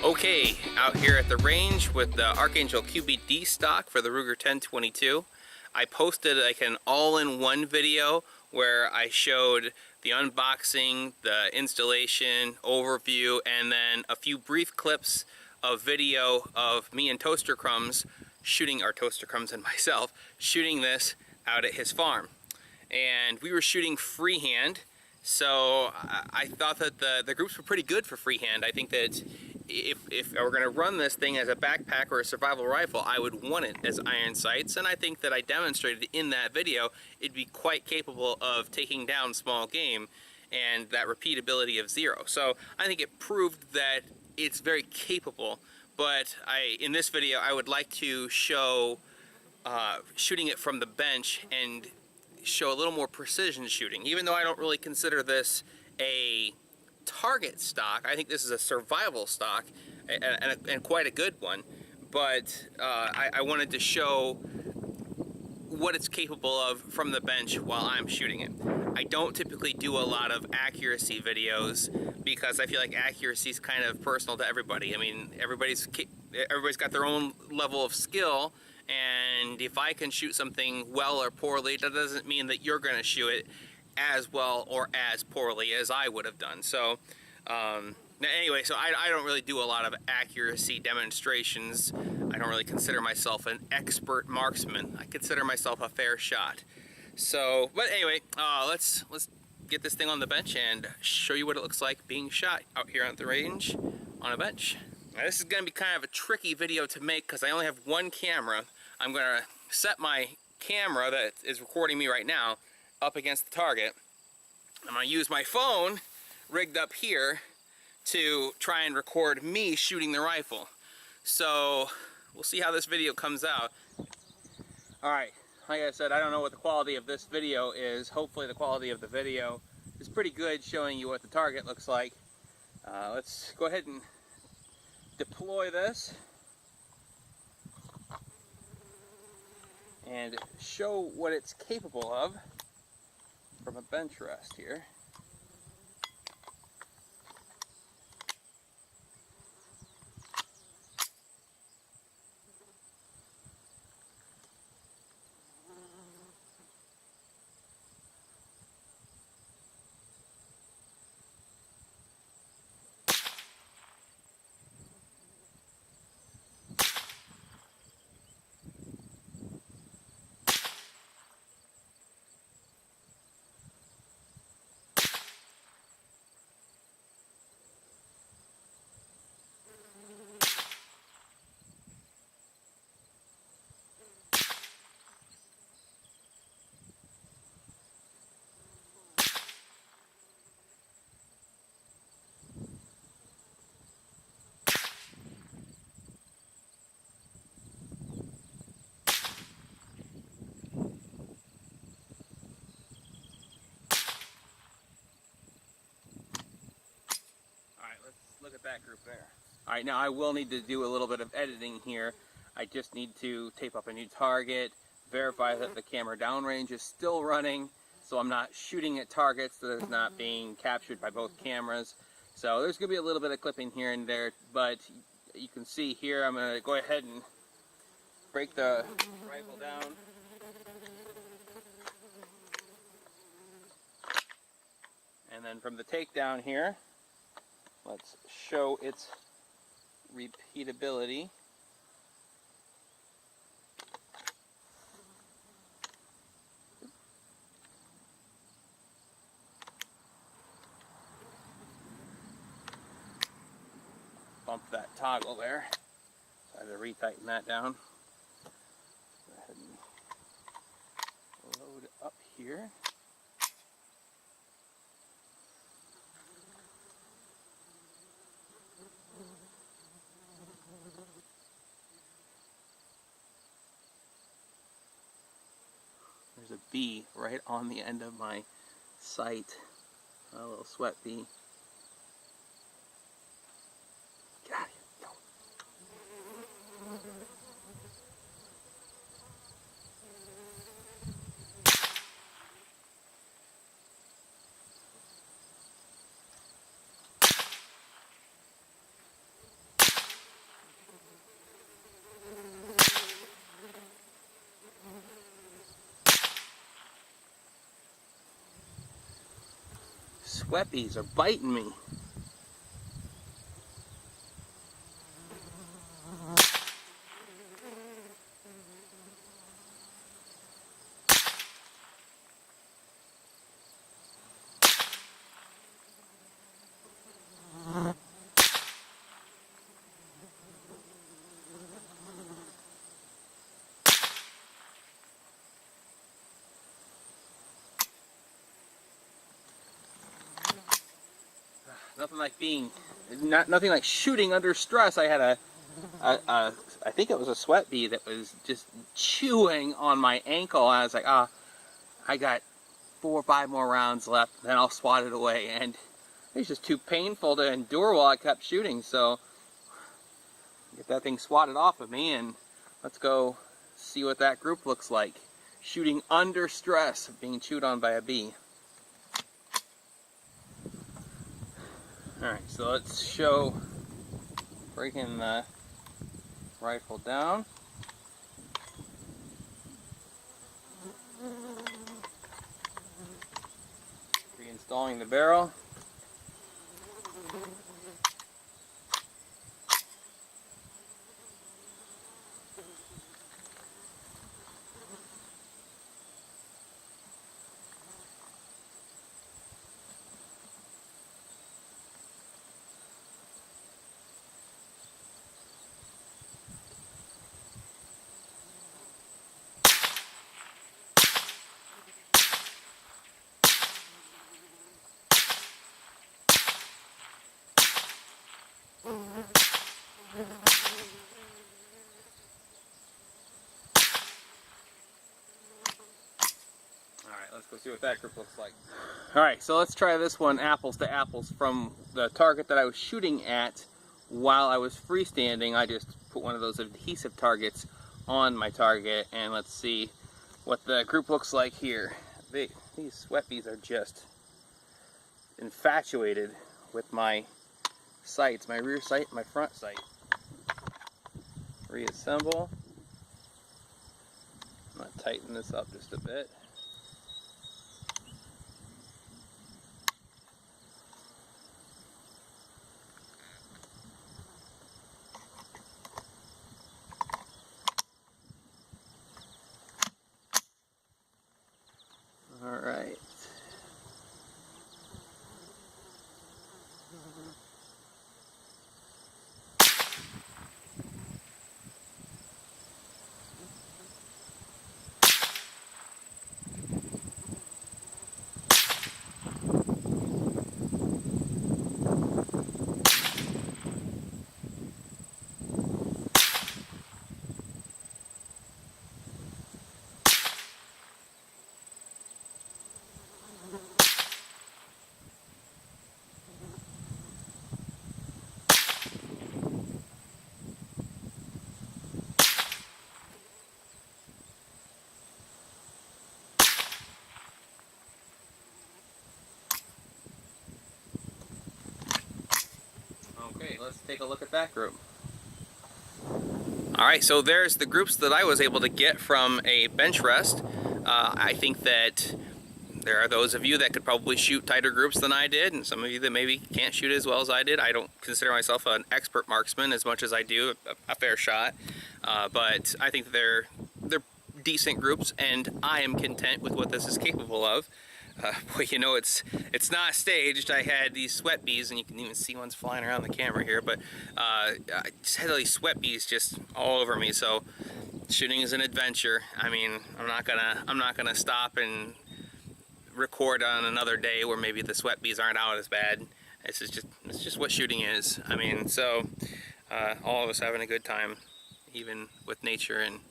Okay, out here at the range with the Archangel AAQBD stock for the Ruger 1022. I posted like an all-in-one video where I showed the unboxing, the installation, overview, and then a few brief clips of video of me and Toaster Crumbs shooting, or Toaster Crumbs and myself, shooting this out at his farm. And we were shooting freehand, so I thought that the groups were pretty good for freehand. I think that if I were going to run this thing as a backpack or a survival rifle, I would want it as iron sights, and I think that I demonstrated in that video it'd be quite capable of taking down small game and that repeatability of 0. So I think it proved that it's very capable, but in this video I would like to show shooting it from the bench and show a little more precision shooting. Even though I don't really consider this a target stock, I think this is a survival stock, and quite a good one, but I wanted to show what it's capable of from the bench while I'm shooting it. I don't typically do a lot of accuracy videos because I feel like accuracy is kind of personal to everybody. I mean, everybody's got their own level of skill, and if I can shoot something well or poorly, that doesn't mean that you're going to shoot it as well or as poorly as I would have done. So anyway, so I don't really do a lot of accuracy demonstrations. I don't really consider myself an expert marksman. I consider myself a fair shot. So, but anyway, let's get this thing on the bench and show you what it looks like being shot out here on the range on a bench. Now, this is going to be kind of a tricky video to make because I only have one camera. I'm going to set my camera that is recording me right now up against the target. I'm going to use my phone rigged up here to try and record me shooting the rifle. So we'll see how this video comes out. Alright, like I said, I don't know what the quality of this video is. Hopefully the quality of the video is pretty good, showing you what the target looks like. Let's go ahead and deploy this and show what it's capable of from a bench rest here. Look at that group there. Alright, now I will need to do a little bit of editing here. I just need to tape up a new target, verify that the camera downrange is still running, so I'm not shooting at targets that is not being captured by both cameras. So there's going to be a little bit of clipping here and there, but you can see here I'm going to go ahead and break the rifle down. And then from the takedown here, let's show its repeatability. Bump that toggle there. So I had to retighten that down. Go ahead and load up here. There's a bee right on the end of my sight. A little sweat bee. Get out of here. Go. sweat bees are biting me. Nothing like shooting under stress. I had I think it was a sweat bee that was just chewing on my ankle. I was like, I got 4 or 5 more rounds left, then I'll swat it away. And it was just too painful to endure while I kept shooting. So get that thing swatted off of me, and let's go see what that group looks like. Shooting under stress, being chewed on by a bee. Alright, so let's show breaking the rifle down. Reinstalling the barrel. Alright, let's go see what that group looks like. Alright, so let's try this one apples to apples from the target that I was shooting at while I was freestanding. I just put one of those adhesive targets on my target, and let's see what the group looks like here. These sweat bees are just infatuated with my sights, my rear sight, my front sight. Reassemble. I'm going to tighten this up just a bit. All right. Okay, let's take a look at that group. Alright, so there's the groups that I was able to get from a bench rest. I think that there are those of you that could probably shoot tighter groups than I did, and some of you that maybe can't shoot as well as I did. I don't consider myself an expert marksman as much as I do a fair shot, but I think they're decent groups, and I am content with what this is capable of. Well, you know, it's not staged. I had these sweat bees, and you can even see ones flying around the camera here, but I just had these sweat bees just all over me. So shooting is an adventure. I mean, I'm not gonna stop and record on another day where maybe the sweat bees aren't out as bad. It's just what shooting is. I mean, so all of us having a good time, even with nature and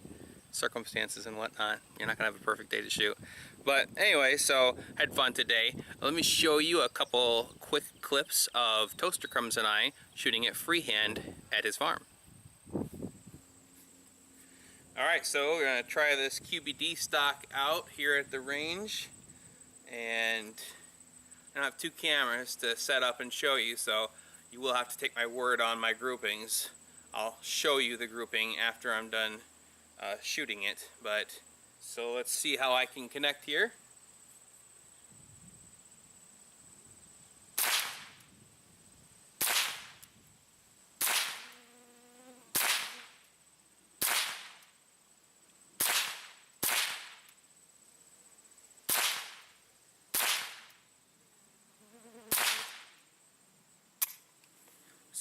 circumstances and whatnot. You're not gonna have a perfect day to shoot. But anyway, so had fun today. Let me show you a couple quick clips of Toaster Crumbs and I shooting it freehand at his farm. Alright, so we're gonna try this QBD stock out here at the range, and I don't have 2 cameras to set up and show you, so you will have to take my word on my groupings. I'll show you the grouping after I'm done shooting it, but so let's see how I can connect here.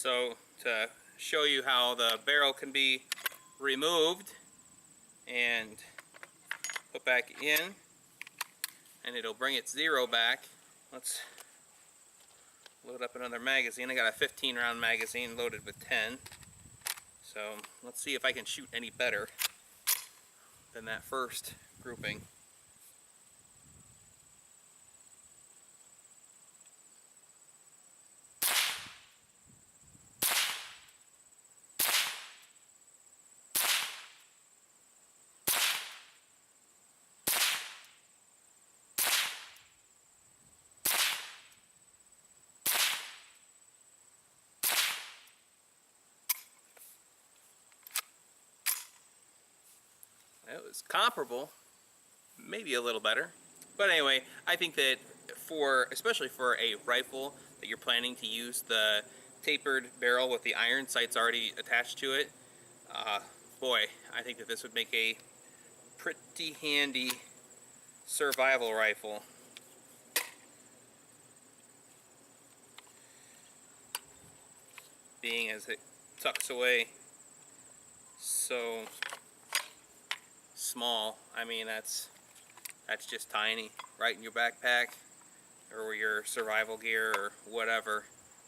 So to show you how the barrel can be removed and put back in, and it'll bring its zero back. Let's load up another magazine. I got a 15 round magazine loaded with 10. So let's see if I can shoot any better than that first grouping. It was comparable, maybe a little better. But anyway, I think that especially for a rifle that you're planning to use the tapered barrel with the iron sights already attached to it, boy, I think that this would make a pretty handy survival rifle. Being as it tucks away so small. I mean, that's just tiny, right in your backpack or your survival gear or whatever.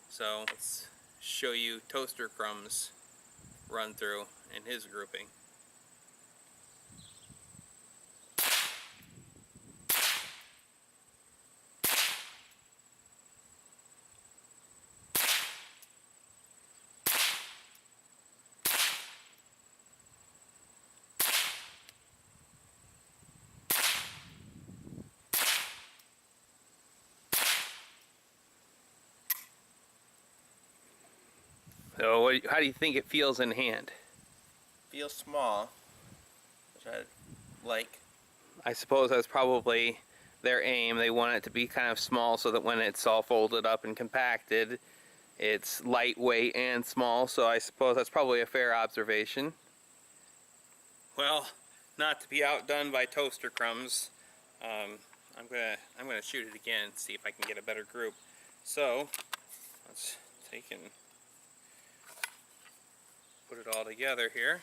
So let's show you Toaster Crumb's run through in his grouping. So how do you think it feels in hand? Feels small, which I like. I suppose that's probably their aim. They want it to be kind of small so that when it's all folded up and compacted, it's lightweight and small, so I suppose that's probably a fair observation. Well, not to be outdone by Toaster Crumbs, I'm gonna shoot it again and see if I can get a better group. So let's take and put it all together here.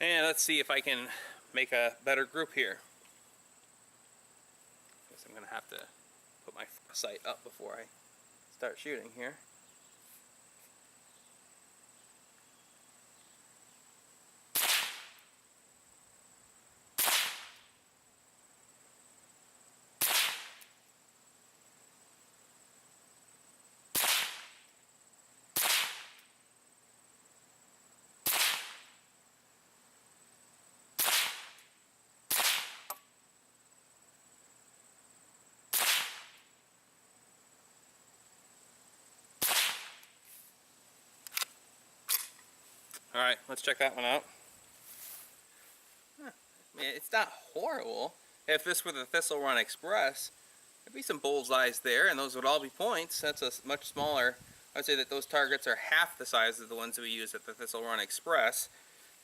And let's see if I can make a better group here. Guess I'm gonna have to put my sight up before I start shooting here. Alright, let's check that one out. I mean, it's not horrible. If this were the Thistle Run Express, there'd be some bullseyes there, and those would all be points. That's a much smaller. I would say that those targets are half the size of the ones that we use at the Thistle Run Express.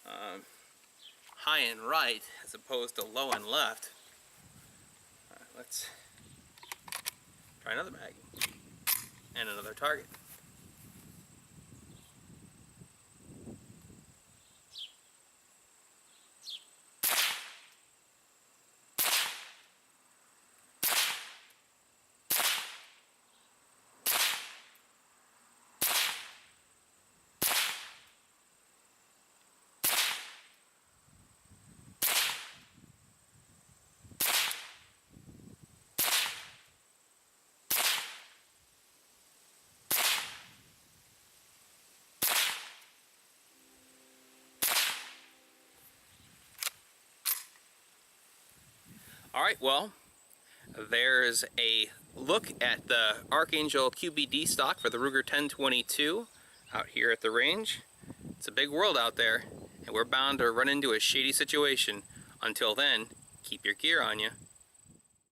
High and right, as opposed to low and left. Alright, let's try another mag. And another target. Alright, well, there's a look at the Archangel AAQBD stock for the Ruger 1022 out here at the range. It's a big world out there, and we're bound to run into a shady situation. Until then, keep your gear on you.